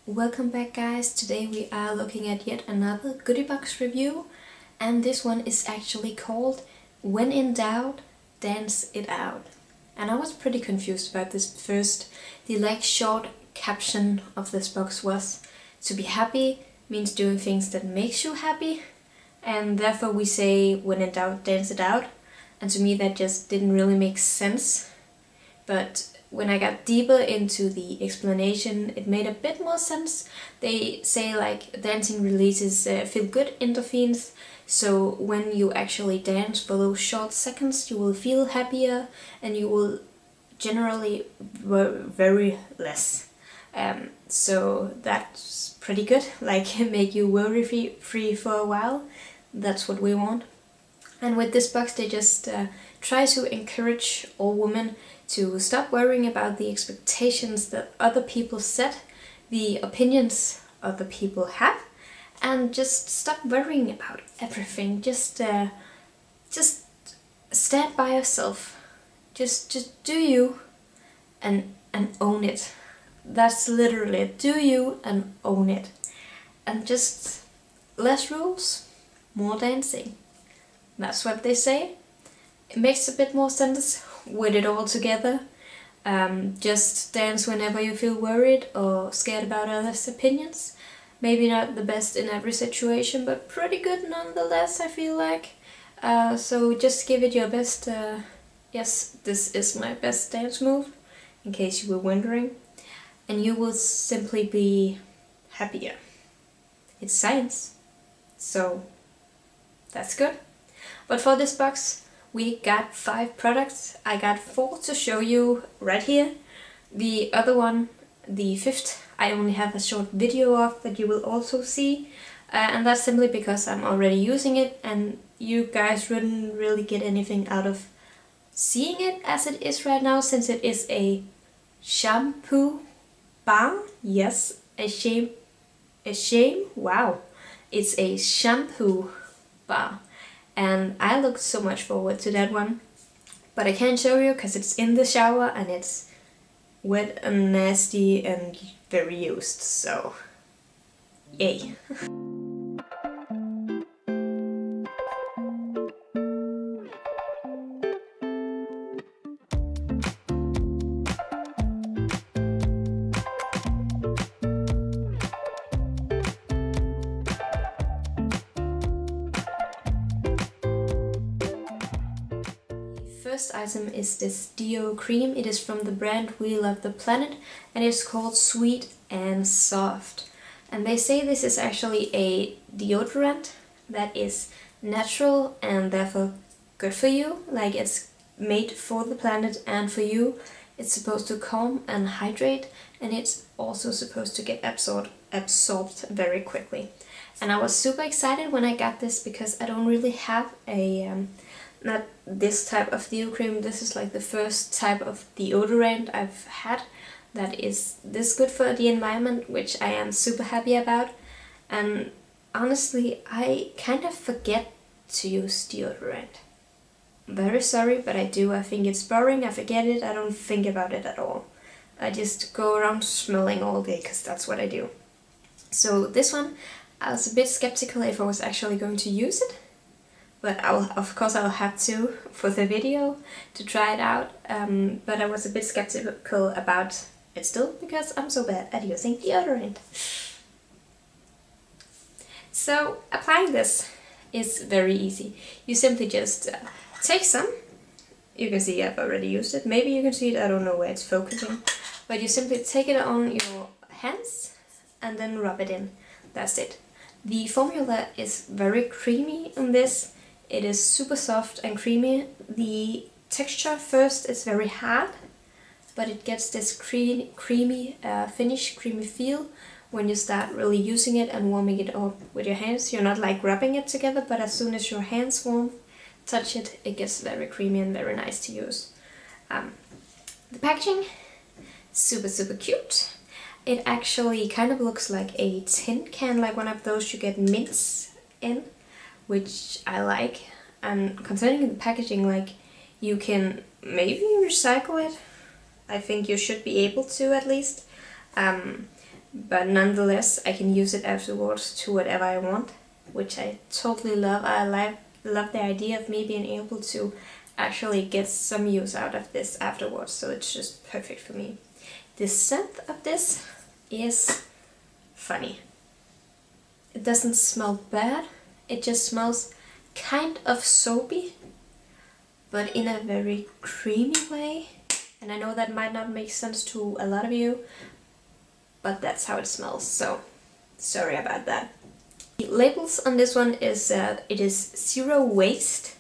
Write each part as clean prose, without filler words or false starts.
Welcome back, guys. Today we are looking at yet another Goodiebox review, and this one is actually called When in Doubt, Dance It Out. And I was pretty confused about this first. The short caption of this box was, to be happy means doing things that makes you happy, and therefore we say when in doubt, dance it out. And to me that just didn't really make sense. But when I got deeper into the explanation, it made a bit more sense. They say dancing releases feel-good endorphins, so when you actually dance for those short seconds, you will feel happier and you will generally worry less. So that's pretty good, make you worry-free for a while. That's what we want. And with this box they just try to encourage all women to stop worrying about the expectations that other people set, the opinions other people have, and just stop worrying about everything. Just stand by yourself. Just do you and own it. That's literally it. Do you and own it. And just less rules, more dancing. That's what they say. It makes a bit more sense with it all together. Just dance whenever you feel worried or scared about others' opinions. Maybe not the best in every situation, but pretty good nonetheless, I feel like. So just give it your best. Yes, this is my best dance move, in case you were wondering. And you will simply be happier. It's science. So that's good. But for this box, we got 5 products. I got 4 to show you right here. The other one, the 5th, I only have a short video of that you will also see. And that's simply because I'm already using it and you guys wouldn't really get anything out of seeing it as it is right now, since it is a shampoo bar. Yes, wow. It's a shampoo bar. And I look so much forward to that one, but I can't show you because it's in the shower and it's wet and nasty and very used, so yay. First item is this Deocreme. It is from the brand We Love the Planet and it's called Sweet and Soft. And they say this is actually a deodorant that is natural and therefore good for you. It's made for the planet and for you. It's supposed to calm and hydrate, and it's also supposed to get absorbed very quickly. And I was super excited when I got this because I don't really have a not this type of Deocreme. This is the first type of deodorant I've had that is this good for the environment, which I am super happy about. And honestly, I kind of forget to use deodorant. I'm very sorry, but I do. I think it's boring, I forget it, I don't think about it at all. I just go around smelling all day because that's what I do. So this one, I was a bit skeptical if I was actually going to use it. But of course I'll have to for the video to try it out. But I was a bit skeptical about it still because I'm so bad at using deodorant. So applying this is very easy. You simply just take some. You can see I've already used it. Maybe you can see it, I don't know where it's focusing. But you simply take it on your hands and then rub it in. That's it. The formula is very creamy in this. It is super soft and creamy. The texture first is very hard, but it gets this creamy finish, creamy feel when you start really using it and warming it up with your hands. You're not rubbing it together, but as soon as your hands touch it, it gets very creamy and very nice to use. The packaging, super cute. It actually kind of looks like a tin can, like one of those you get mints in, which I like. And concerning the packaging, you can maybe recycle it. I think you should be able to, at least. but nonetheless I can use it afterwards to whatever I want, which I totally love. I love the idea of me being able to actually get some use out of this afterwards, so it's just perfect for me. The scent of this is funny. It doesn't smell bad, it just smells kind of soapy, but in a very creamy way. And I know that might not make sense to a lot of you, but that's how it smells, so sorry about that. The labels on this one is it is zero waste.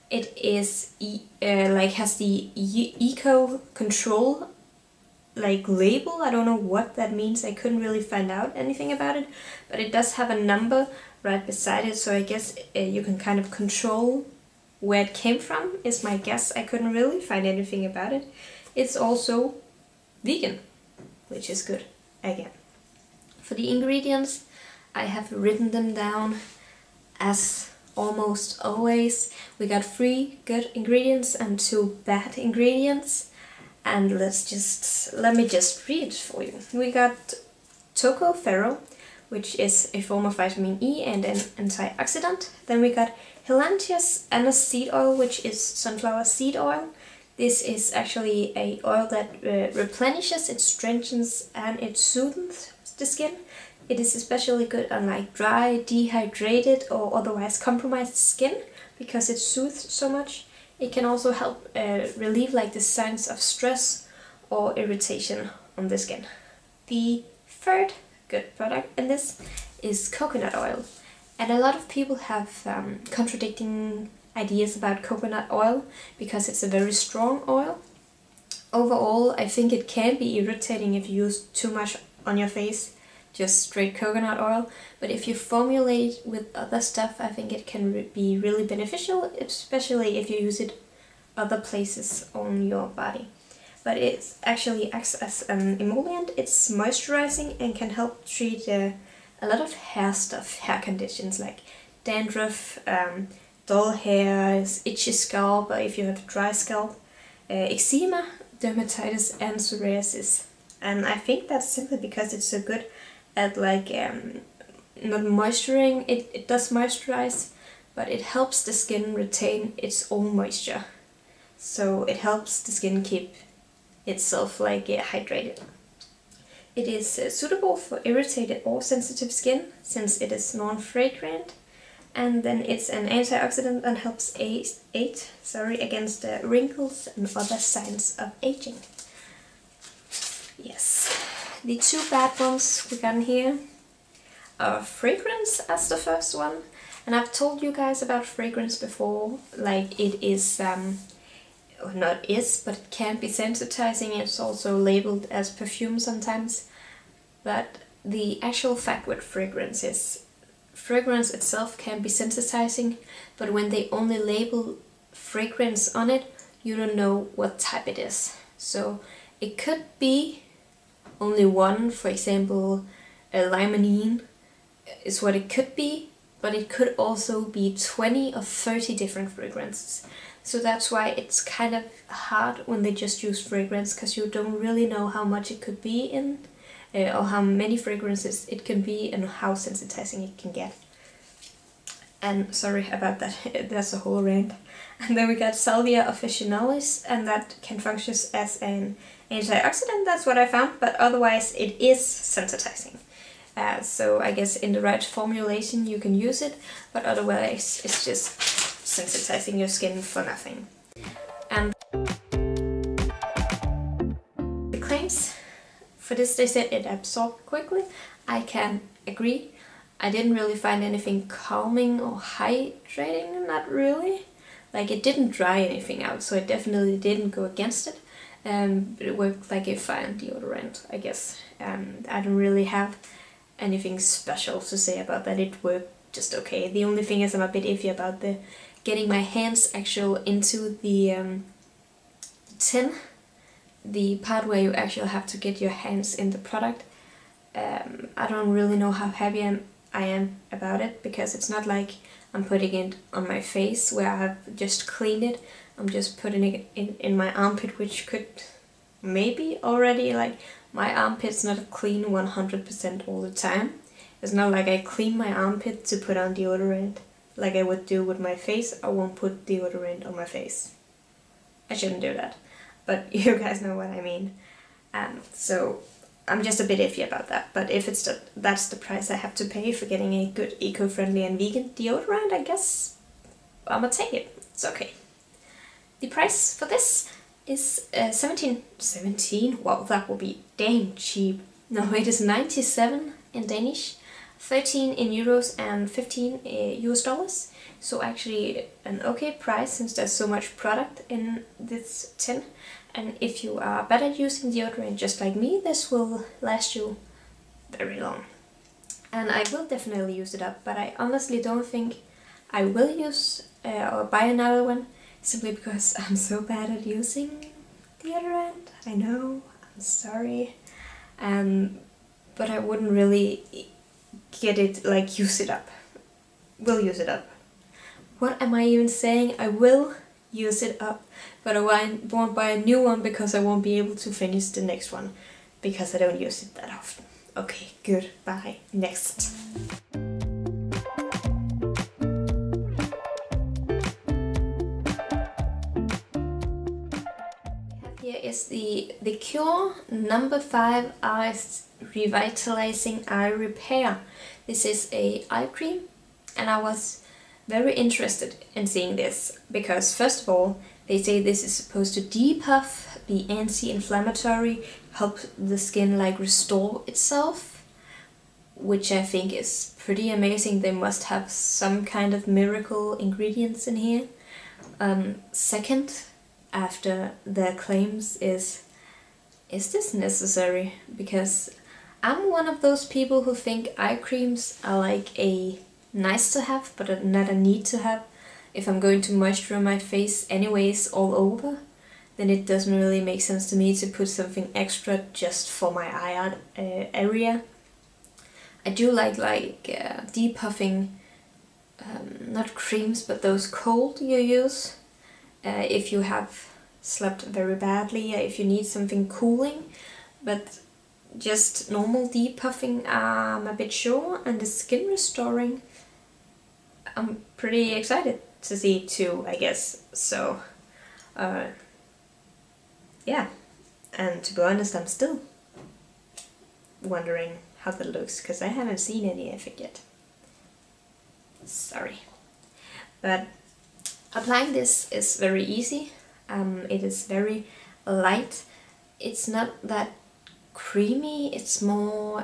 It is like has the eco control like label. I don't know what that means. I couldn't really find out anything about it, but it does have a number right beside it, so I guess you can kind of control where it came from, is my guess. I couldn't really find anything about it. It's also vegan, which is good again. For the ingredients, I have written them down as almost always. We got 3 good ingredients and 2 bad ingredients, and let me just read it for you. We got tocopherol, which is a form of vitamin E and an antioxidant. Then we got Helantius aniseed oil, which is sunflower seed oil. This is actually a oil that replenishes, it strengthens, and it soothes the skin. It is especially good on like dry, dehydrated or otherwise compromised skin because it soothes so much. It can also help relieve like the signs of stress or irritation on the skin. The third good product in this is coconut oil. And a lot of people have contradicting ideas about coconut oil because it's a very strong oil. Overall, I think it can be irritating if you use too much on your face, just straight coconut oil, but if you formulate with other stuff, I think it can be really beneficial, especially if you use it other places on your body. But it actually acts as an emollient, it's moisturizing and can help treat a lot of hair stuff, hair conditions like dandruff, dull hair, itchy scalp, or if you have dry scalp, eczema, dermatitis and psoriasis. And I think that's simply because it's so good at like not moisturizing. It does moisturize, but it helps the skin retain its own moisture. So it helps the skin keep itself like hydrated. It is suitable for irritated or sensitive skin since it is non-fragrant, and then it's an antioxidant and helps aid against wrinkles and other signs of aging. Yes, the 2 bad ones we got in here are fragrance as the first one, and I've told you guys about fragrance before, like it is or not is, but it can be sensitizing. It's also labeled as perfume sometimes, but the actual fact with fragrance is fragrance itself can be sensitizing, but when they only label fragrance on it, you don't know what type it is. So it could be only one, for example, a limonene is what it could be, but it could also be 20 or 30 different fragrances. So that's why it's kind of hard when they just use fragrance, because you don't really know how much it could be in, or how many fragrances it can be and how sensitizing it can get. And sorry about that, that's a whole rant. And then we got Salvia officinalis, and that can function as an antioxidant, that's what I found, but otherwise it is sensitizing. So I guess in the right formulation you can use it, but otherwise it's just sensitizing your skin for nothing. And the claims for this, they said it absorbed quickly. I can agree. I didn't really find anything calming or hydrating, not really. Like it didn't dry anything out, so it definitely didn't go against it. But it worked like a fine deodorant, I guess. I don't really have anything special to say about that. It worked just okay. The only thing is I'm a bit iffy about the getting my hands actually into the tin, the part where you actually have to get your hands in the product. I don't really know how happy I am about it, because it's not like I'm putting it on my face where I've just cleaned it. I'm just putting it in my armpit, which could maybe already like my armpit's not clean 100% all the time. It's not like I clean my armpit to put on deodorant like I would do with my face. I won't put deodorant on my face. I shouldn't do that, but you guys know what I mean. So I'm just a bit iffy about that, but if that's the price I have to pay for getting a good eco-friendly and vegan deodorant, I guess I'm gonna take it. It's okay. The price for this is 17. Wow, that will be dang cheap. No, it is 97 in Danish, 13 in euros and 15 US dollars. So actually an okay price since there's so much product in this tin. And if you are bad at using deodorant just like me, this will last you very long. And I will definitely use it up, but I honestly don't think I will use or buy another one, simply because I'm so bad at using deodorant. I know, I'm sorry. But I wouldn't really get it, like, use it up. Will use it up. What am I even saying? I will use it up, but I won't buy a new one because I won't be able to finish the next one because I don't use it that often. Okay, good, bye. Next. Here is the Cure number 5 Eyes Revitalizing Eye Repair. This is a eye cream, and I was very interested in seeing this because, first of all, they say this is supposed to depuff, be anti-inflammatory, help the skin like restore itself, which I think is pretty amazing. They must have some kind of miracle ingredients in here. Second, after their claims, is this necessary? Because I'm one of those people who think eye creams are like a nice to have, but not a need to have. If I'm going to moisturize my face anyways all over, then it doesn't really make sense to me to put something extra just for my eye area. I do like depuffing, not creams, but those cold you use if you have slept very badly, if you need something cooling, but just normal depuffing I'm a bit sure, and the skin restoring I'm pretty excited to see too, I guess. So yeah, and to be honest, I'm still wondering how that looks because I haven't seen any effect yet. Sorry. But applying this is very easy. It is very light. It's not that creamy, it's more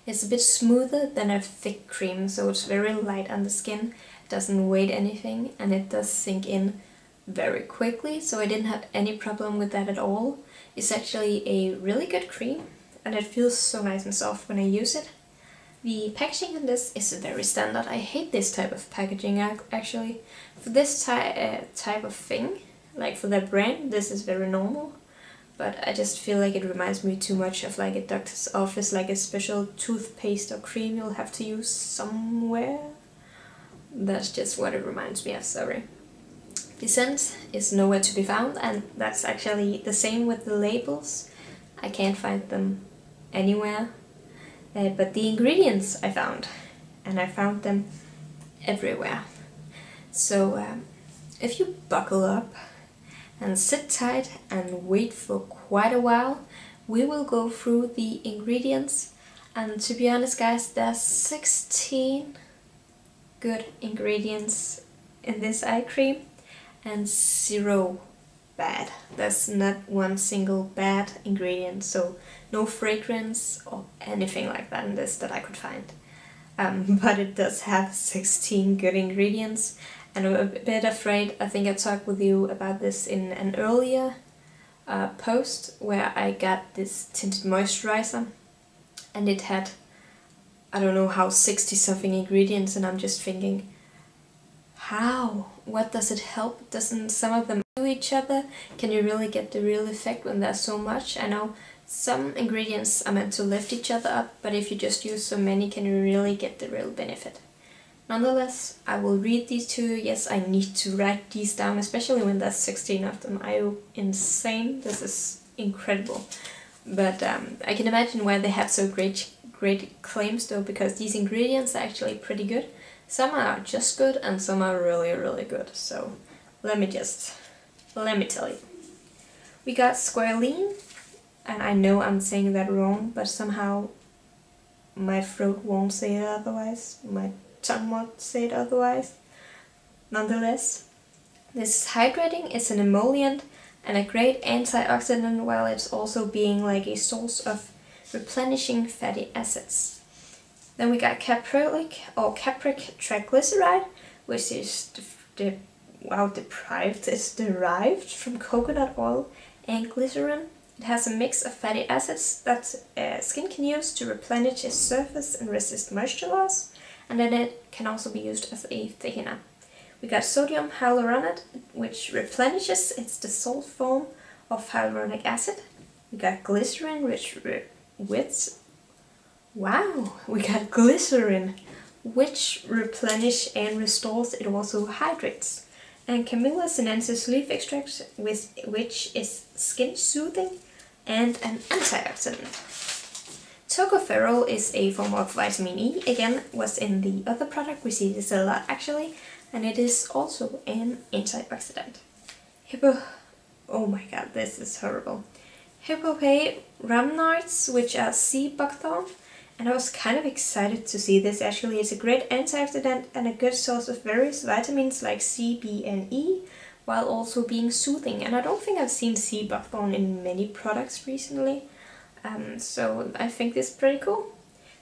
it's a bit smoother than a thick cream, so it's very light on the skin, doesn't weigh anything, and it does sink in very quickly, so I didn't have any problem with that at all. It's actually a really good cream, and it feels so nice and soft when I use it. The packaging on this is very standard. I hate this type of packaging actually. For this type of thing, like for their brand, this is very normal. But I just feel like it reminds me too much of like a doctor's office, like a special toothpaste or cream you'll have to use somewhere. That's just what it reminds me of, sorry. The scent is nowhere to be found, and that's actually the same with the labels. I can't find them anywhere. But the ingredients I found, and I found them everywhere. So if you buckle up and sit tight and wait for quite a while, we will go through the ingredients. And to be honest guys, there's 16 good ingredients in this eye cream and 0 bad. There's not one single bad ingredient, so no fragrance or anything like that in this that I could find. But it does have 16 good ingredients, and I'm a bit afraid. I think I talked with you about this in an earlier post where I got this tinted moisturizer, and it had, I don't know how, 60 something ingredients, and I'm just thinking, how? What does it help? Doesn't some of them do each other? Can you really get the real effect when there's so much? I know some ingredients are meant to lift each other up, but if you just use so many, can you really get the real benefit? Nonetheless, I will read these to you. Yes, I need to write these down, especially when there's 16 of them. Are you insane? This is incredible. But I can imagine why they have so great claims though, because these ingredients are actually pretty good. Some are just good and some are really good. So let me tell you. We got squalene, and I know I'm saying that wrong, but somehow my throat won't say it otherwise. My tongue won't say it otherwise. Nonetheless, this is hydrating, it's an emollient and a great antioxidant, while it's also being like a source of replenishing fatty acids. Then we got caprolic or capric triglyceride, which is derived from coconut oil and glycerin. It has a mix of fatty acids that skin can use to replenish its surface and resist moisture loss, and then it can also be used as a thickener. We got sodium hyaluronate, which replenishes its dissolved form of hyaluronic acid. We got glycerin, which replenish and restores. It also hydrates. And Camellia sinensis leaf extract, which is skin soothing and an antioxidant. Tocopherol is a form of vitamin E. Again, was in the other product. We see this a lot actually. And it is also an antioxidant. Oh my god, this is horrible. Hippopea rhamnoids, which are sea buckthorn. And I was kind of excited to see this actually. It's a great antioxidant and a good source of various vitamins like C, B and E, while also being soothing. And I don't think I've seen sea buckthorn in many products recently. So I think this is pretty cool.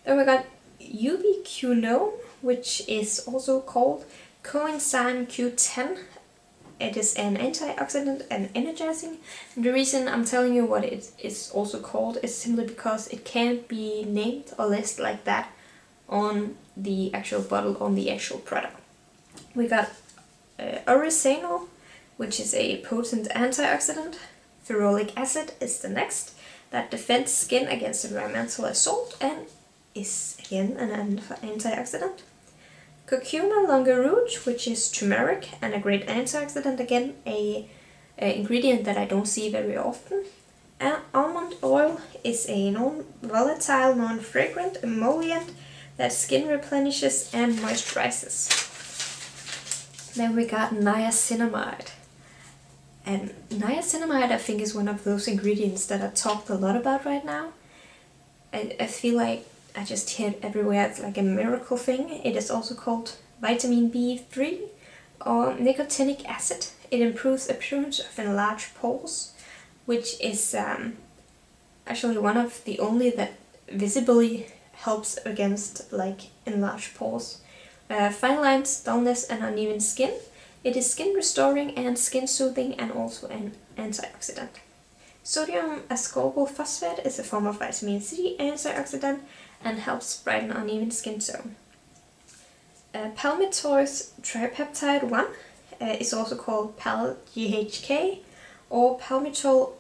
Then we got ubiquinone, which is also called coenzyme Q10. It is an antioxidant and energizing. And the reason I'm telling you what it is also called is simply because it can't be named or listed like that on the actual bottle, on the actual product. We got oryzanol, which is a potent antioxidant. Ferulic acid is the next, that defends skin against environmental assault and is again an antioxidant. Curcuma longa Rouge, which is turmeric and a great antioxidant, again a ingredient that I don't see very often. And almond oil is a non-volatile, non-fragrant emollient that skin replenishes and moisturizes. Then we got niacinamide. And niacinamide, I think, is one of those ingredients that I talked a lot about right now. I feel like I just hear it everywhere. It's like a miracle thing. It is also called vitamin B3 or nicotinic acid. It improves appearance of enlarged pores, which is actually one of the only that visibly helps against like enlarged pores. Fine lines, dullness and uneven skin. It is skin restoring and skin soothing and also an antioxidant. Sodium ascorbyl phosphate is a form of vitamin C antioxidant and helps brighten uneven skin tone. Palmitoyl tripeptide 1 is also called PAL-GHK or palmitoyl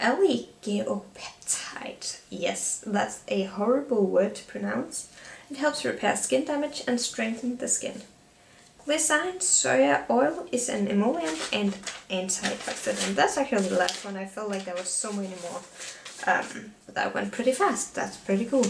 oligopeptide. Yes, that's a horrible word to pronounce. It helps repair skin damage and strengthen the skin. Glycine soya oil is an emollient and antioxidant. That's actually the last one. I felt like there was so many more. But that went pretty fast. That's pretty cool.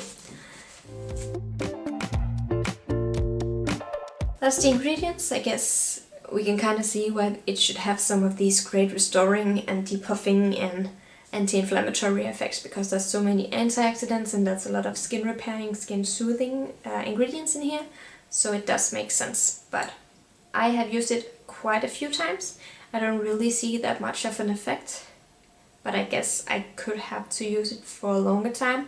That's the ingredients. I guess we can kind of see why it should have some of these great restoring and depuffing and anti-inflammatory effects, because there's so many antioxidants and there's a lot of skin repairing, skin soothing ingredients in here. So it does make sense. But I have used it quite a few times. I don't really see that much of an effect, but I guess I could have to use it for a longer time.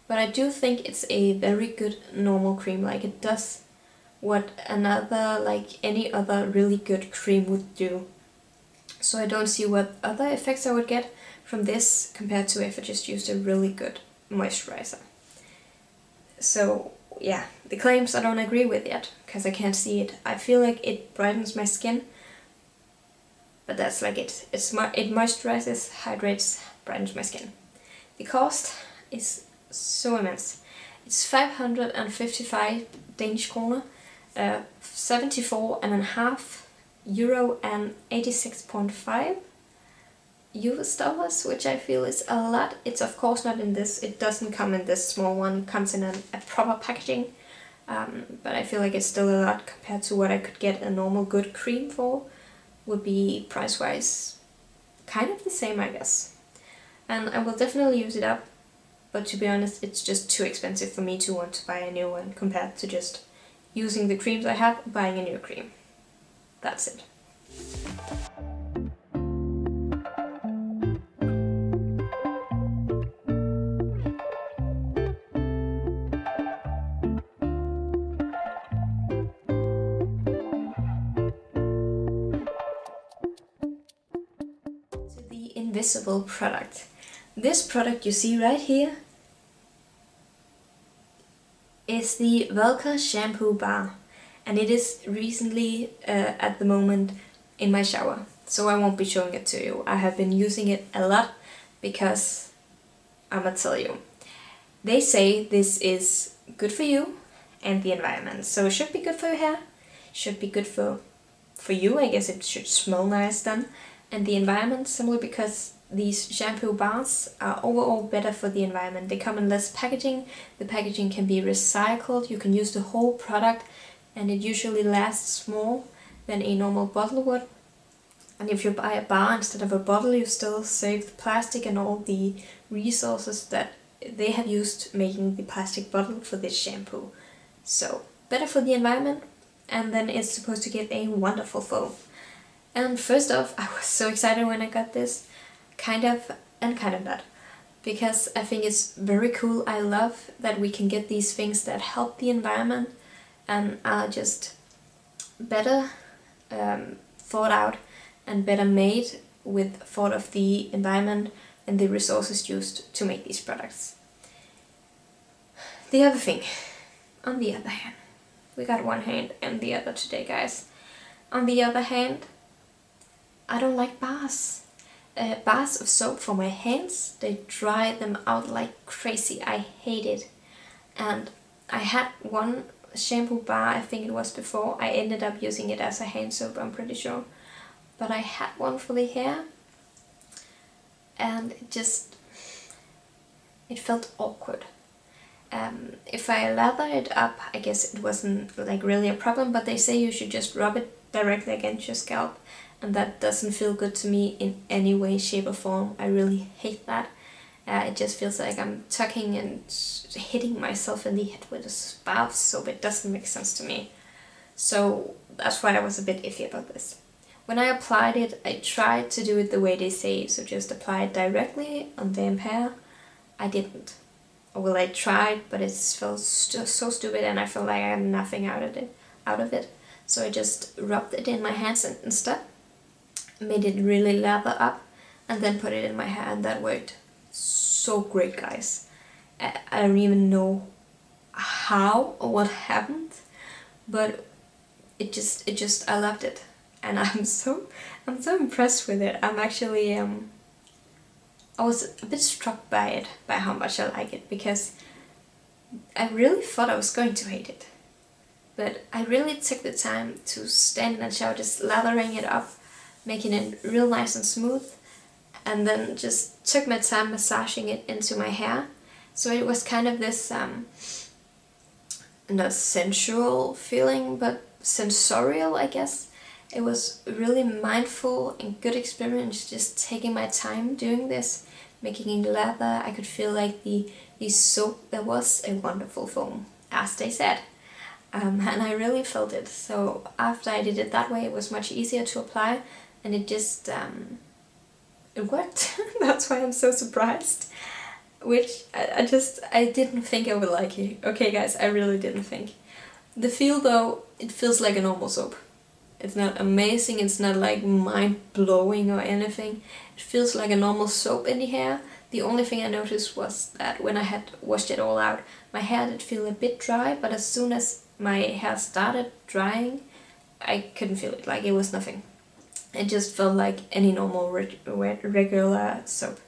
But I do think it's a very good normal cream. Like, it does what any other really good cream would do. So I don't see what other effects I would get from this compared to if I just used a really good moisturizer. So yeah, the claims I don't agree with yet, because I can't see it. I feel like it brightens my skin, but that's like it. It moisturizes, hydrates, brightens my skin. The cost is so immense. It's 555 Danish kroner, 74.5 euro and 86.5. US dollars, which I feel is a lot. It's of course not in this, it doesn't come in this small one, it comes in a proper packaging. But I feel like it's still a lot compared to what I could get a normal good cream for. Would be price-wise kind of the same, I guess. And I will definitely use it up, but to be honest, it's just too expensive for me to want to buy a new one compared to just using the creams I have, buying a new cream. That's it. To the invisible product. This product you see right here is the Valquer Shampoo Bar, and it is recently at the moment in my shower, so I won't be showing it to you. I have been using it a lot because I'ma tell you, they say this is good for you and the environment, so it should be good for your hair, should be good for you. I guess it should smell nice then, and the environment simply because these shampoo bars are overall better for the environment. They come in less packaging, the packaging can be recycled, you can use the whole product, and it usually lasts more than a normal bottle would. And if you buy a bar instead of a bottle, you still save the plastic and all the resources that they have used making the plastic bottle for this shampoo. So, better for the environment, and then it's supposed to give a wonderful foam. And first off, I was so excited when I got this. Kind of and kind of not, because I think it's very cool. I love that we can get these things that help the environment and are just better thought out and better made with thought of the environment and the resources used to make these products. The other thing, on the other hand, we got one hand and the other today, guys. On the other hand, I don't like bars. Bars of soap for my hands, they dry them out like crazy. I hate it. And I had one shampoo bar, I think it was before. I ended up using it as a hand soap, I'm pretty sure. But I had one for the hair, and it felt awkward. If I lather it up, I guess it wasn't like really a problem, but they say you should just rub it directly against your scalp. And that doesn't feel good to me in any way, shape or form. I really hate that. It just feels like I'm tucking and hitting myself in the head with a bar of soap. It doesn't make sense to me. So that's why I was a bit iffy about this. When I applied it, I tried to do it the way they say, so just apply it directly on damp hair. I didn't. Well, I tried, but it felt so stupid and I felt like I had nothing out of it. So I just rubbed it in my hands instead. Made it really lather up and then put it in my hair, and that worked so great, guys. I don't even know how or what happened, but it just I loved it, and I'm so impressed with it. I'm actually I was a bit struck by it, by how much I like it, because I really thought I was going to hate it, but I really took the time to stand in the shower just lathering it up, making it real nice and smooth, and then just took my time massaging it into my hair. So it was kind of this not sensual feeling, but sensorial, I guess. It was really mindful and good experience, just taking my time doing this, making it lather. I could feel like the soap, there was a wonderful foam, as they said. And I really felt it. So after I did it that way, it was much easier to apply. And it just, it worked. That's why I'm so surprised. Which I didn't think I would like it. Okay guys, I really didn't think. The feel though, it feels like a normal soap. It's not amazing, it's not like mind-blowing or anything. It feels like a normal soap in the hair. The only thing I noticed was that when I had washed it all out, my hair did feel a bit dry, but as soon as my hair started drying, I couldn't feel it, like it was nothing. It just felt like any normal regular soap.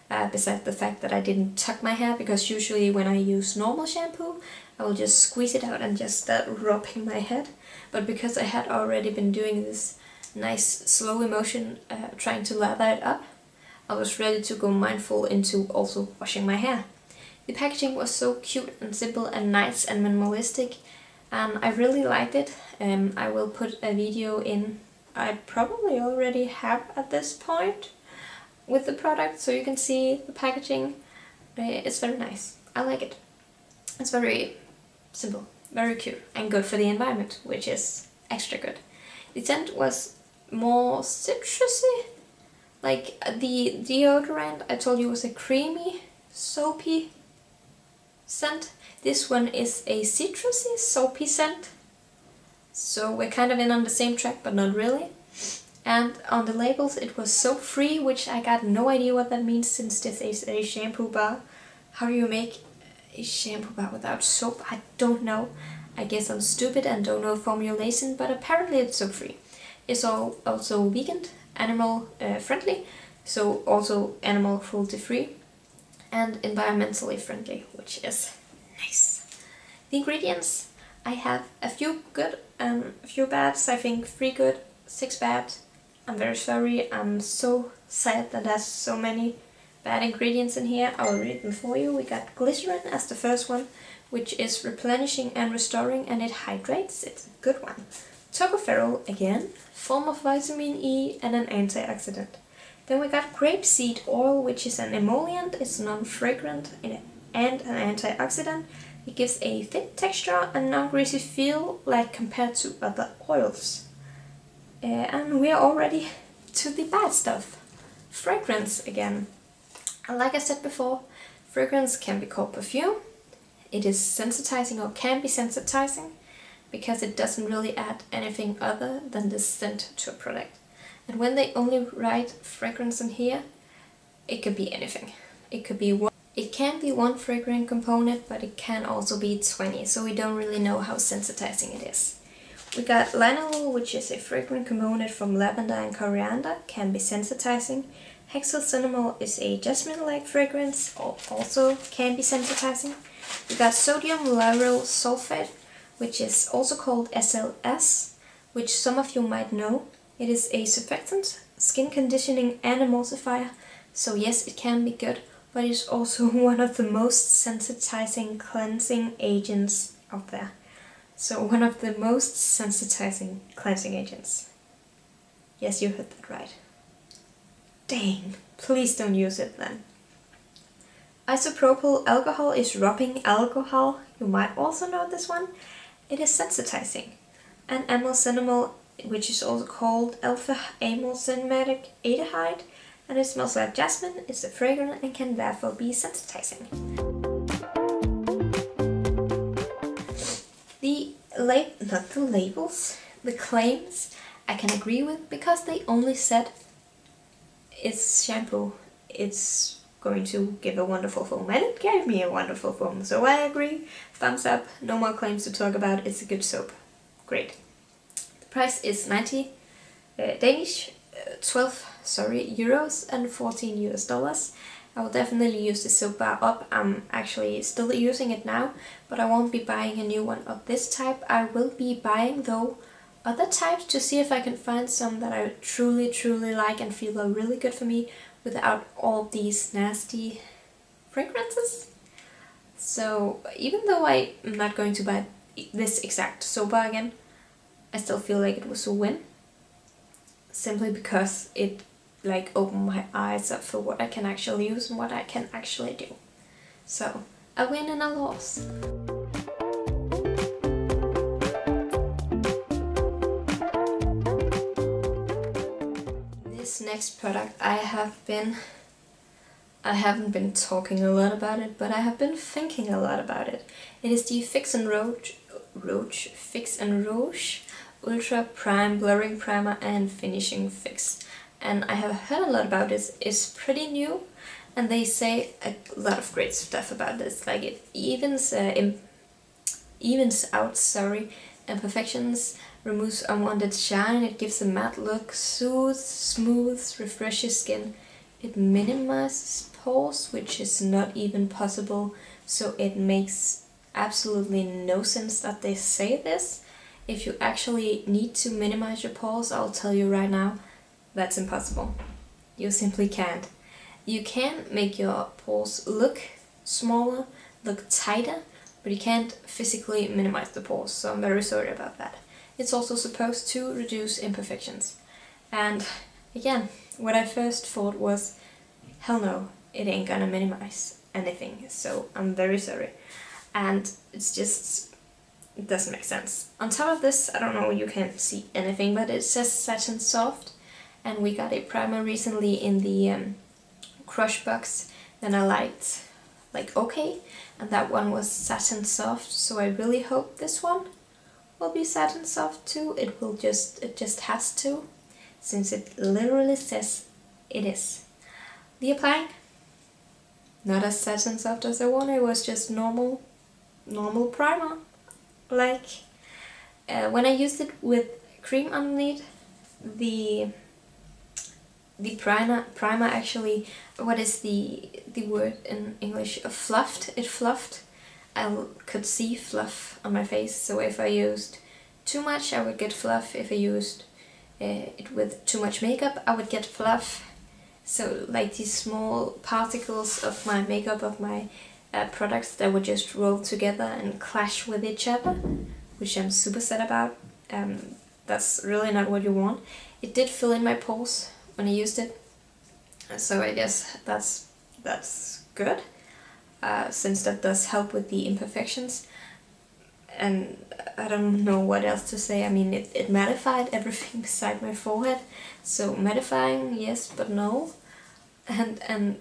Besides the fact that I didn't tuck my hair, because usually when I use normal shampoo, I will just squeeze it out and just start rubbing my head. But because I had already been doing this nice slow motion, trying to lather it up, I was ready to go mindful into also washing my hair. The packaging was so cute and simple and nice and minimalistic, and I really liked it. I will put a video in, I probably already have at this point, with the product, so you can see the packaging. It's very nice. I like it. It's very simple, very cute, and good for the environment, which is extra good. The scent was more citrusy, like the deodorant I told you was a creamy, soapy scent. This one is a citrusy, soapy scent. So we're kind of in on the same track, but not really. And on the labels it was soap free, which I got no idea what that means, since this is a shampoo bar. How do you make a shampoo bar without soap? I don't know. I guess I'm stupid and don't know formulation, but apparently it's soap free. It's also vegan, animal friendly, so also animal cruelty free, and environmentally friendly, which is nice. The ingredients, I have a few good and a few bads. I think 3 good, 6 bad. I'm very sorry, I'm so sad that there's so many bad ingredients in here. I will read them for you. We got glycerin as the first one, which is replenishing and restoring, and it hydrates. It's a good one. Tocopherol again, form of vitamin E and an antioxidant. Then we got grapeseed oil, which is an emollient. It's non-fragrant and an antioxidant. It gives a thick texture and non-greasy feel, like compared to other oils. And we are already to the bad stuff. Fragrance again. And like I said before, fragrance can be called perfume. It is sensitizing, or can be sensitizing, because it doesn't really add anything other than the scent to a product. And when they only write fragrance in here, it could be anything. It can be one fragrant component, but it can also be 20, so we don't really know how sensitizing it is. We got linalool, which is a fragrant component from lavender and coriander, can be sensitizing. Hexylcinnamol is a jasmine-like fragrance, also can be sensitizing. We got sodium lauryl sulfate, which is also called SLS, which some of you might know. It is a surfactant, skin conditioning and emulsifier, so yes, it can be good, but it's also one of the most sensitizing cleansing agents out there. So one of the most sensitizing cleansing agents. Yes, you heard that right. Dang, please don't use it then. Isopropyl alcohol is rubbing alcohol. You might also know this one. It is sensitizing. And amylcinnamol, which is also called alpha-amylcinematic aldehyde, and it smells like jasmine, is a fragrant and can therefore be sensitizing. The claims I can agree with, because they only said it's shampoo, it's going to give a wonderful foam, and it gave me a wonderful foam, so I agree. Thumbs up, no more claims to talk about, it's a good soap. Great. The price is 90 Danish, 12 euros and 14 US dollars. I will definitely use the soap bar up. I'm actually still using it now, but I won't be buying a new one of this type. I will be buying, though, other types to see if I can find some that I truly like and feel are really good for me without all these nasty fragrances. So even though I'm not going to buy this exact soap bar again, I still feel like it was a win, simply because it opened my eyes up for what I can actually use and what I can actually do. So a win and a loss. This next product I haven't been talking a lot about it, but I have been thinking a lot about it. It is the Fix and Rouge Ultra Prime Blurring Primer and Finishing Fix. And I have heard a lot about this. It's pretty new, and they say a lot of great stuff about this. Like, it evens out imperfections, removes unwanted shine, it gives a matte look, soothes, smooths, refreshes skin. It minimizes pores, which is not even possible, so it makes absolutely no sense that they say this. If you actually need to minimize your pores, I'll tell you right now, that's impossible. You simply can't. you can make your pores look smaller, look tighter, but you can't physically minimize the pores, so I'm very sorry about that. It's also supposed to reduce imperfections. And again, what I first thought was, hell no, it ain't gonna minimize anything, so I'm very sorry. And it's just, it doesn't make sense. On top of this, I don't know, you can't see anything, but it says Satin Soft, and we got a primer recently in the Crush box that I liked, like okay, and that one was Satin Soft, so I really hope this one will be Satin Soft too. It just has to, since it literally says it is. The applying, not as satin soft as I wanted, it was just normal primer. Like when I used it with cream underneath, the primer actually, what is the word in English? Fluffed. It fluffed. I could see fluff on my face, so if I used too much I would get fluff. If I used it with too much makeup I would get fluff. So like these small particles of my makeup, of my products, that would just roll together and clash with each other, which I'm super sad about. That's really not what you want. It did fill in my pores when I used it, so I guess that's good, since that does help with the imperfections. And I don't know what else to say. I mean, it mattified everything beside my forehead, so mattifying yes but no, and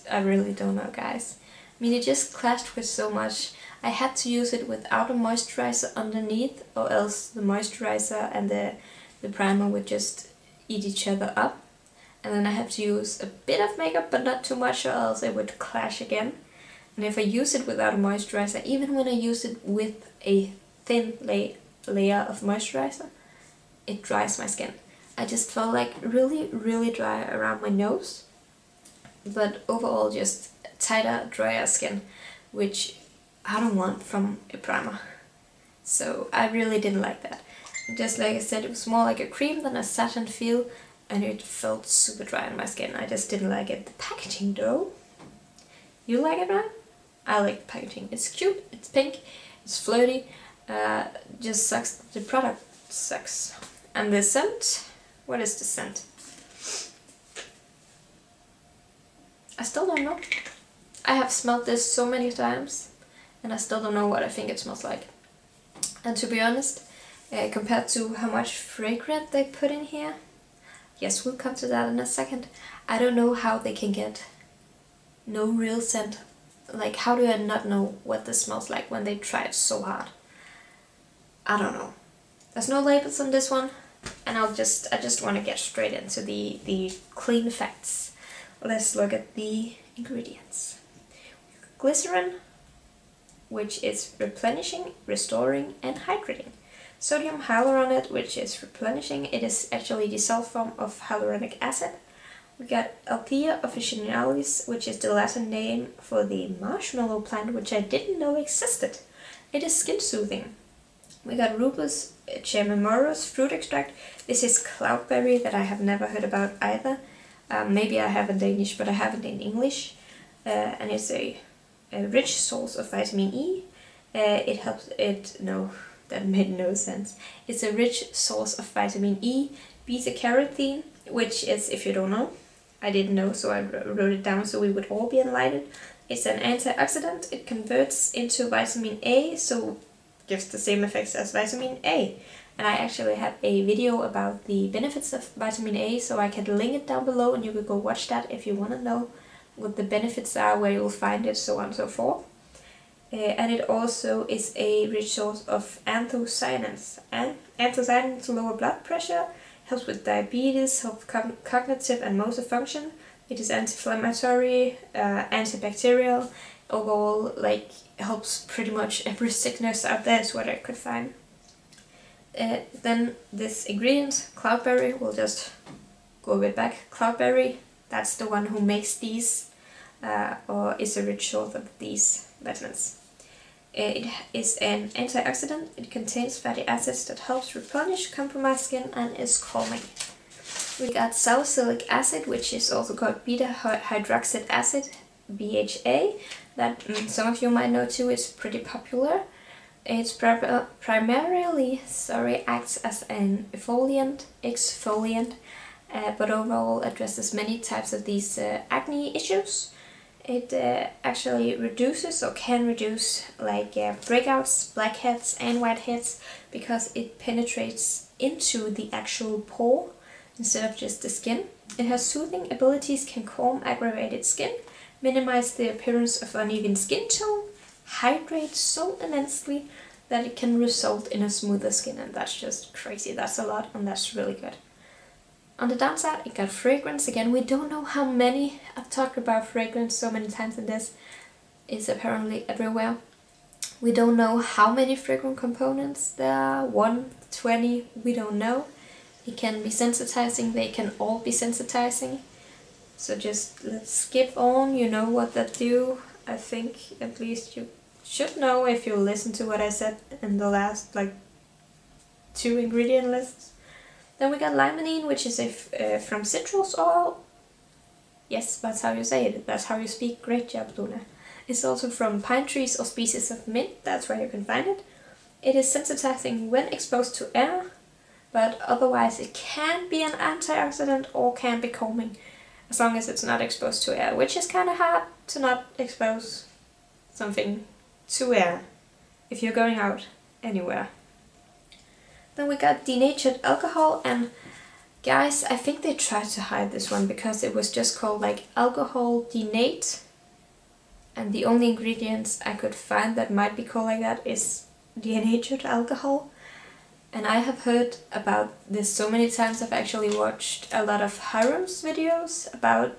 I really don't know, guys. I mean, it just clashed with so much. I had to use it without a moisturizer underneath, or else the moisturizer and the primer would just eat each other up. And then I had to use a bit of makeup, but not too much, or else it would clash again. And if I use it without a moisturizer, even when I use it with a thin layer of moisturizer, it dries my skin. I just felt like really dry around my nose, but overall just tighter, drier skin, which I don't want from a primer. So I really didn't like that. Just like I said, it was more like a cream than a satin feel, and it felt super dry on my skin. I just didn't like it. The packaging though, you like it, right? I like the packaging. It's cute, it's pink, it's flirty, just sucks. The product sucks. And the scent, what is the scent? I still don't know. I have smelled this so many times and I still don't know what I think it smells like. And to be honest, compared to how much fragrance they put in here, yes, we'll come to that in a second, I don't know how they can get no real scent. Like, how do I not know what this smells like when they try it so hard? I don't know. There's no labels on this one, and I just want to get straight into the clean facts. Let's look at the ingredients. Glycerin, which is replenishing, restoring, and hydrating. Sodium hyaluronate, which is replenishing. It is actually the dissolved form of hyaluronic acid. We got Althea officinalis, which is the Latin name for the marshmallow plant, which I didn't know existed. It is skin soothing. We got Rubus chamomorus fruit extract. This is cloudberry that I have never heard about either. Maybe I have in Danish, but I haven't in English. And it's a rich source of vitamin E. It helps it, no, that made no sense. It's a rich source of vitamin E, beta carotene, which is, if you don't know, I didn't know, so I wrote it down so we would all be enlightened. It's an antioxidant. It converts into vitamin A, so gives the same effects as vitamin A. And I actually have a video about the benefits of vitamin A, so I can link it down below and you can go watch that if you want to know what the benefits are, where you'll find it, so on and so forth. And it also is a rich source of anthocyanins. And anthocyanins lower blood pressure, helps with diabetes, helps cognitive and motor function. It is anti-inflammatory, antibacterial. Overall, like, helps pretty much every sickness out there is what I could find. Then this ingredient, cloudberry, we'll just go a bit back. Cloudberry, that's the one who makes these, or is a rich source of these vitamins. It is an antioxidant. It contains fatty acids that helps replenish compromised skin and is calming. We got salicylic acid, which is also called beta hydroxide acid, BHA, that some of you might know too, is pretty popular. It's primarily acts as an exfoliant, but overall addresses many types of these acne issues. It actually reduces or can reduce like breakouts, blackheads and whiteheads because it penetrates into the actual pore instead of just the skin. It has soothing abilities, can calm aggravated skin, minimize the appearance of uneven skin tone, hydrate so immensely that it can result in a smoother skin, and that's just crazy. That's a lot and that's really good. On the downside, it got fragrance. Again, we don't know how many. I've talked about fragrance so many times, and this is apparently everywhere. We don't know how many fragrance components there are, 1, 20, we don't know. It can be sensitizing, they can all be sensitizing. So just let's skip on, you know what that do. I think at least you should know if you listen to what I said in the last like 2 ingredient lists. Then we got limonene, which is from citrus oil. Yes, that's how you say it. That's how you speak. Great job, Luna. It's also from pine trees or species of mint. That's where you can find it. It is sensitizing when exposed to air, but otherwise it can be an antioxidant or can be calming, as long as it's not exposed to air, which is kind of hard to not expose something to air if you're going out anywhere. Then we got denatured alcohol, and guys, I think they tried to hide this one because it was just called like alcohol denate, and the only ingredients I could find that might be called like that is denatured alcohol. And I have heard about this so many times. I've actually watched a lot of Hiram's videos about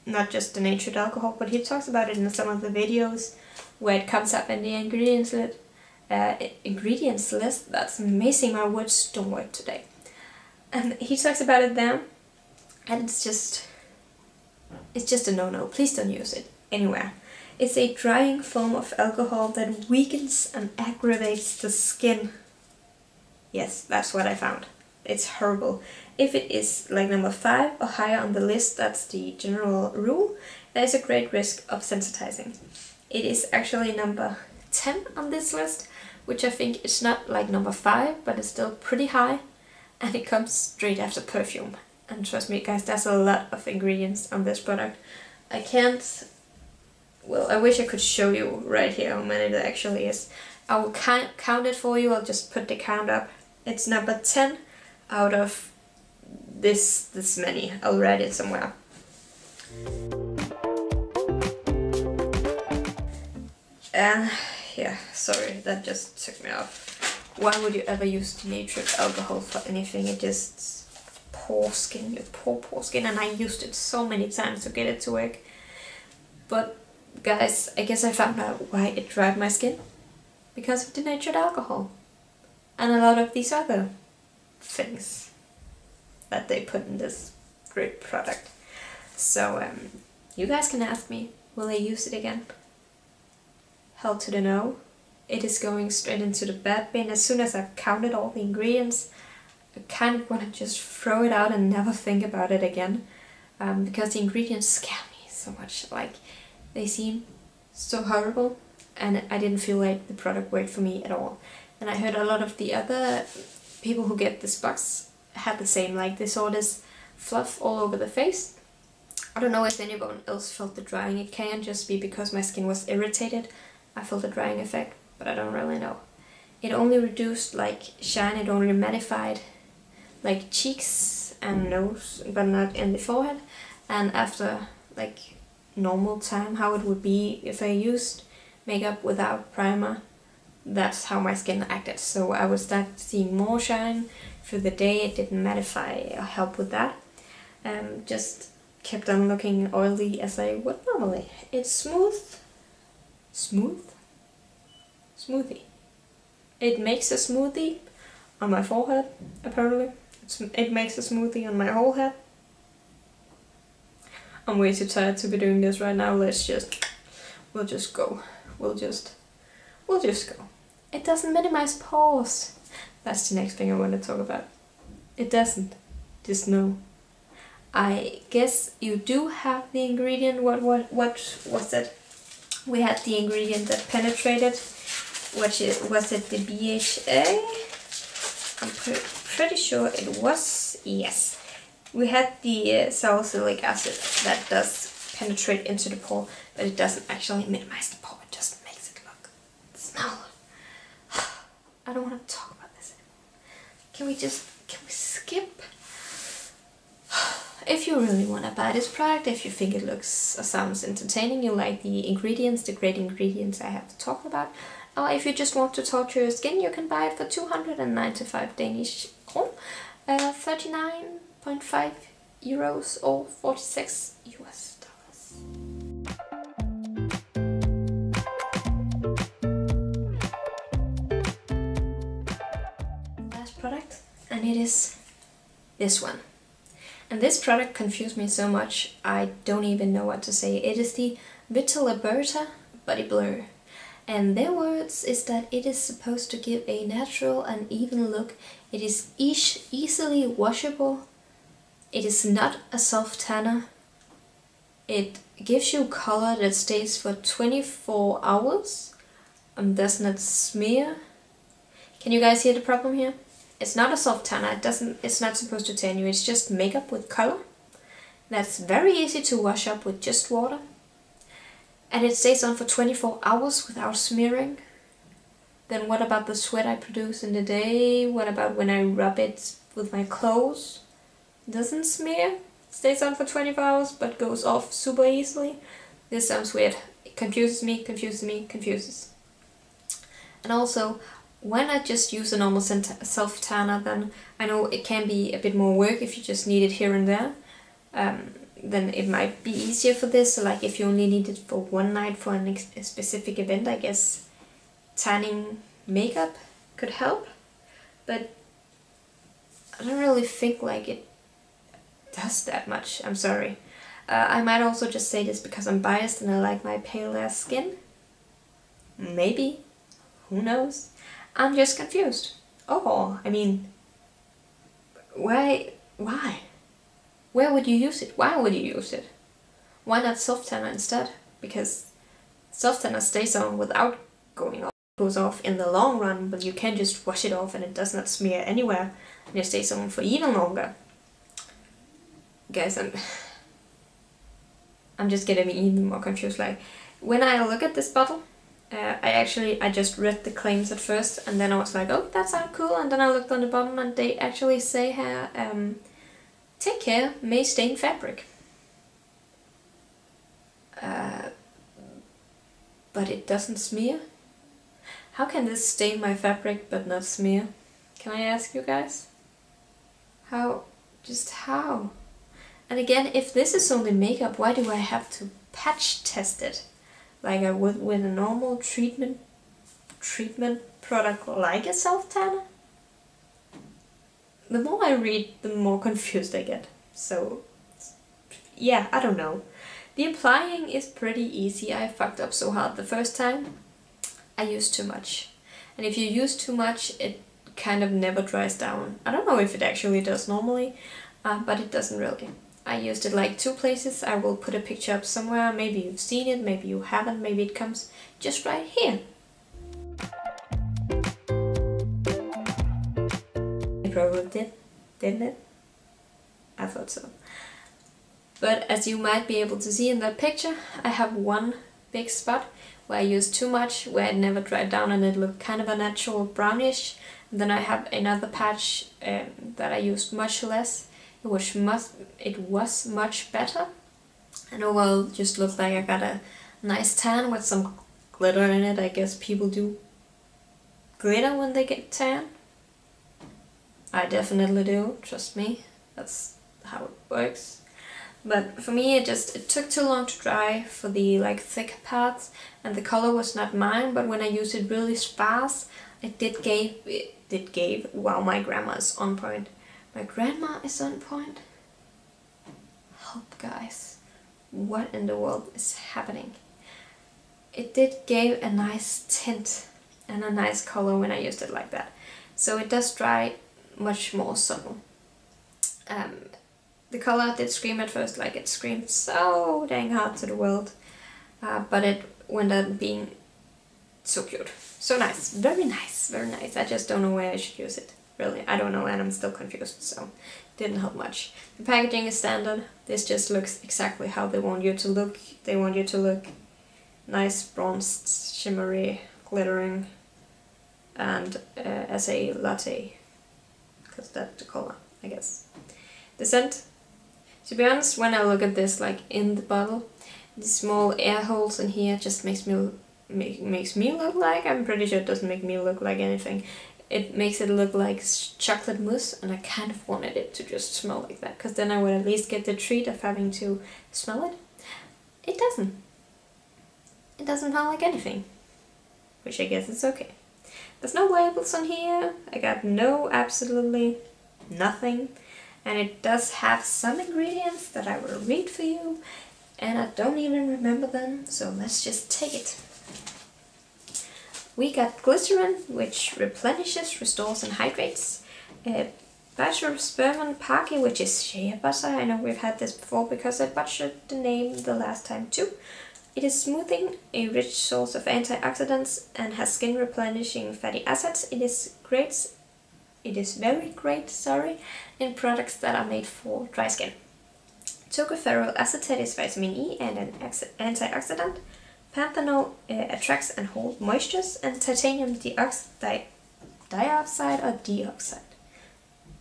not just denatured alcohol, but he talks about it in some of the videos where it comes up in the ingredients list. That's amazing, my words don't work today. And he talks about it there, and it's just a no-no. Please don't use it anywhere. It's a drying form of alcohol that weakens and aggravates the skin. Yes, that's what I found. It's horrible. If it is like number 5 or higher on the list, that's the general rule, there's a great risk of sensitizing. It is actually number 10 on this list, which I think is not like number 5, but it's still pretty high, and it comes straight after perfume. And trust me guys, there's a lot of ingredients on this product. I can't, well, I wish I could show you right here how many there actually is. I will count it for you, I'll just put the count up. It's number 10 out of this many. I'll write it somewhere. Yeah, sorry, that just took me off. Why would you ever use denatured alcohol for anything? It just poor skin, your poor skin, and I used it so many times to get it to work. But guys, I guess I found out why it dried my skin. Because of denatured alcohol. And a lot of these other things that they put in this great product. So you guys can ask me, will I use it again? Hell to the no. It is going straight into the bad bin. As soon as I've counted all the ingredients, I kind of want to just throw it out and never think about it again. Because the ingredients scare me so much. Like, they seem so horrible, and I didn't feel like the product worked for me at all. And I heard a lot of the other people who get this box had the same, like they saw this fluff all over the face. I don't know if anyone else felt the drying. It can just be because my skin was irritated. I felt the drying effect, but I don't really know. It only reduced like shine, it only mattified like cheeks and nose, but not in the forehead. And after like normal time, how it would be if I used makeup without primer, that's how my skin acted. So I would start seeing more shine through the day. It didn't mattify or help with that. Just kept on looking oily as I would normally. It's smoothie. It makes a smoothie on my forehead, apparently. It makes a smoothie on my whole head. I'm way too tired to be doing this right now. We'll just go. We'll just go. It doesn't minimize pores. That's the next thing I want to talk about. It doesn't. Just know. I guess you do have the ingredient. What was it? We had the ingredient that penetrated. Was it the BHA? I'm pretty sure it was. Yes. We had the salicylic acid that does penetrate into the pore, but it doesn't actually minimize the pore. It just makes it look smell. I don't want to talk about this anymore. Can we skip? If you really want to buy this product, if you think it looks or sounds entertaining, you like the ingredients, the great ingredients I have to talk about, or if you just want to torture your skin, you can buy it for 295 Danish kroner, 39.5 euros or 46 US dollars. Last product, and it is this one. And this product confused me so much, I don't even know what to say. It is the Liberata Body Blur. And their words is that it is supposed to give a natural and even look. It is easily washable. It is not a self-tanner. It gives you color that stays for 24 hours and does not smear. Can you guys hear the problem here? It's not a soft tanner, it's not supposed to tan you, it's just makeup with color. That's very easy to wash up with just water. And it stays on for 24 hours without smearing. Then what about the sweat I produce in the day? What about when I rub it with my clothes? Doesn't smear, stays on for 24 hours but goes off super easily. This sounds weird. It confuses me, confuses. And also, when I just use a normal self-tanner, then I know it can be a bit more work if you just need it here and there. Then it might be easier for this, so like if you only need it for one night for a specific event, I guess tanning makeup could help. But I don't really think like it does that much, I'm sorry. I might also just say this because I'm biased and I like my pale ass skin. Maybe, who knows? I'm just confused. Oh, I mean, why? Where would you use it? Why would you use it? Why not self-tanner instead? Because self-tanner stays on without going off. It goes off in the long run, but you can just wash it off and it does not smear anywhere. And it stays on for even longer. Guys, I'm just getting even more confused. Like, when I look at this bottle, I just read the claims at first, and then I was like, oh, that sounds cool, and then I looked on the bottom and they actually say here, take care, may stain fabric. But it doesn't smear? How can this stain my fabric but not smear? Can I ask you guys? How? Just how? And again, if this is only makeup, why do I have to patch test it? Like I would with a normal treatment product like a self-tanner? The more I read, the more confused I get. So, yeah, I don't know. The applying is pretty easy. I fucked up so hard the first time. I used too much. And if you use too much, it kind of never dries down. I don't know if it actually does normally, but it doesn't really. I used it like 2 places. I will put a picture up somewhere. Maybe you've seen it, maybe you haven't, maybe it comes just right here. It probably did, didn't it? I thought so. But as you might be able to see in that picture, I have one big spot where I used too much, where it never dried down and it looked kind of a natural brownish. And then I have another patch that I used much less. It was much better, and overall just looked like I got a nice tan with some glitter in it. I guess people do glitter when they get tan. I definitely do, trust me, that's how it works. But for me it took too long to dry for the like thick parts, and the color was not mine, but when I used it really sparse, it did give. Wow, my grandma is on point. My grandma is on point. Help, guys. What in the world is happening? It did give a nice tint and a nice color when I used it like that. So it does dry much more subtle. The color did scream at first, like it screamed so dang hard to the world, but it went on being so cute. So nice, very nice, very nice. I just don't know where I should use it. Really, I don't know, and I'm still confused, so didn't help much. The packaging is standard. This just looks exactly how they want you to look. They want you to look nice, bronzed, shimmery, glittering, and as a latte, because that's the color, I guess. The scent, to be honest, when I look at this like in the bottle, the small air holes in here just makes me look like, I'm pretty sure it doesn't make me look like anything. It makes it look like chocolate mousse, and I kind of wanted it to just smell like that, because then I would at least get the treat of having to smell it. It doesn't. It doesn't smell like anything, which I guess is okay. There's no labels on here. I got absolutely nothing. And it does have some ingredients that I will read for you, and I don't even remember them, so let's just take it. We got glycerin, which replenishes, restores and hydrates. Bachelor Parky, which is shea butter. I know we've had this before because I butchered the name the last time too. It is smoothing, a rich source of antioxidants, and has skin replenishing fatty acids. It is very great, in products that are made for dry skin. Tocopherol acetate is vitamin E and an antioxidant. Panthenol attracts and holds moistures, and titanium dioxide or dioxide.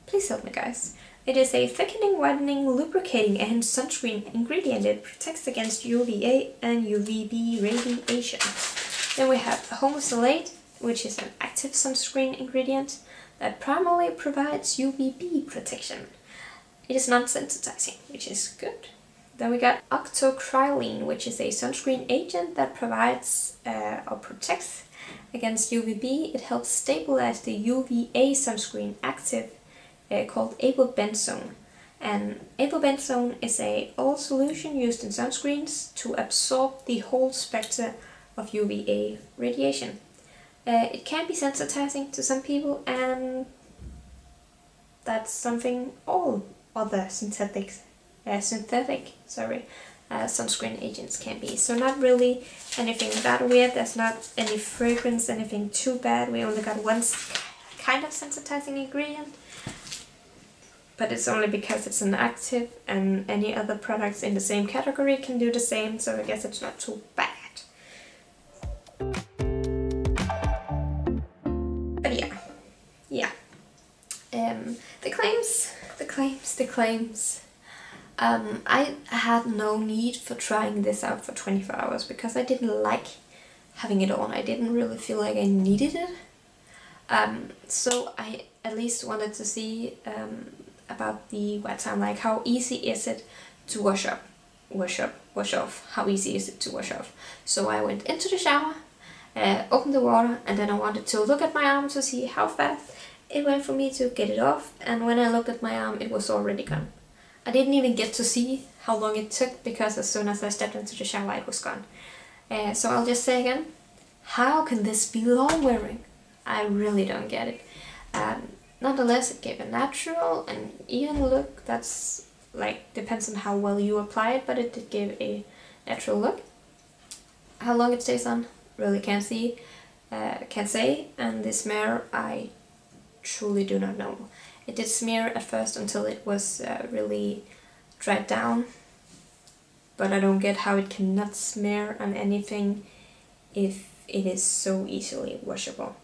Please help me, guys. It is a thickening, whitening, lubricating and sunscreen ingredient. It protects against UVA and UVB radiation. Then we have homosalate, which is an active sunscreen ingredient that primarily provides UVB protection. It is non-sensitizing, which is good. Then we got octocrylene, which is a sunscreen agent that provides or protects against UVB. It helps stabilize the UVA sunscreen active called avobenzone. And avobenzone is a oil solution used in sunscreens to absorb the whole spectrum of UVA radiation. It can be sensitizing to some people, and that's something all other synthetic sunscreen agents can be. So not really anything that weird. There's not any fragrance, anything too bad. We only got one kind of sensitizing ingredient, but it's only because it's an active, and any other products in the same category can do the same, so I guess it's not too bad. But yeah. The claims. I had no need for trying this out for 24 hours because I didn't like having it on. I didn't really feel like I needed it. So I at least wanted to see about the wet time, like how easy is it to wash off, how easy is it to wash off. So I went into the shower, opened the water, and then I wanted to look at my arm to see how fast it went for me to get it off, and when I looked at my arm it was already gone. I didn't even get to see how long it took because as soon as I stepped into the shower it was gone. So I'll just say again, how can this be long wearing? I really don't get it. Nonetheless, it gave a natural and even look. That's like depends on how well you apply it, but it did give a natural look. How long it stays on, really can't say. And the smear, I truly do not know. It did smear at first until it was really dried down, but I don't get how it cannot smear on anything if it is so easily washable.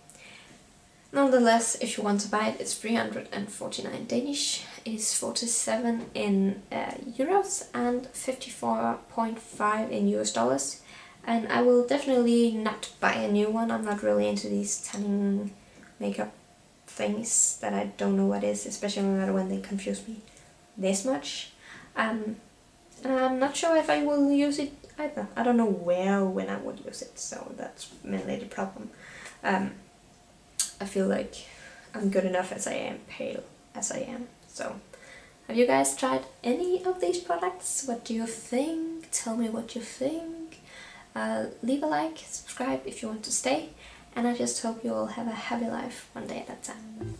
Nonetheless, if you want to buy it, it's 349 Danish. It is 47 in euros and 54.5 in US dollars. And I will definitely not buy a new one. I'm not really into these tanning makeup things that I don't know what is, especially not when they confuse me this much. And I'm not sure if I will use it either. I don't know where when I would use it, so that's mainly the problem. I feel like I'm good enough as I am, pale as I am. So, have you guys tried any of these products? What do you think? Tell me what you think. Leave a like, subscribe if you want to stay, and I just hope you all have a happy life one day at a time.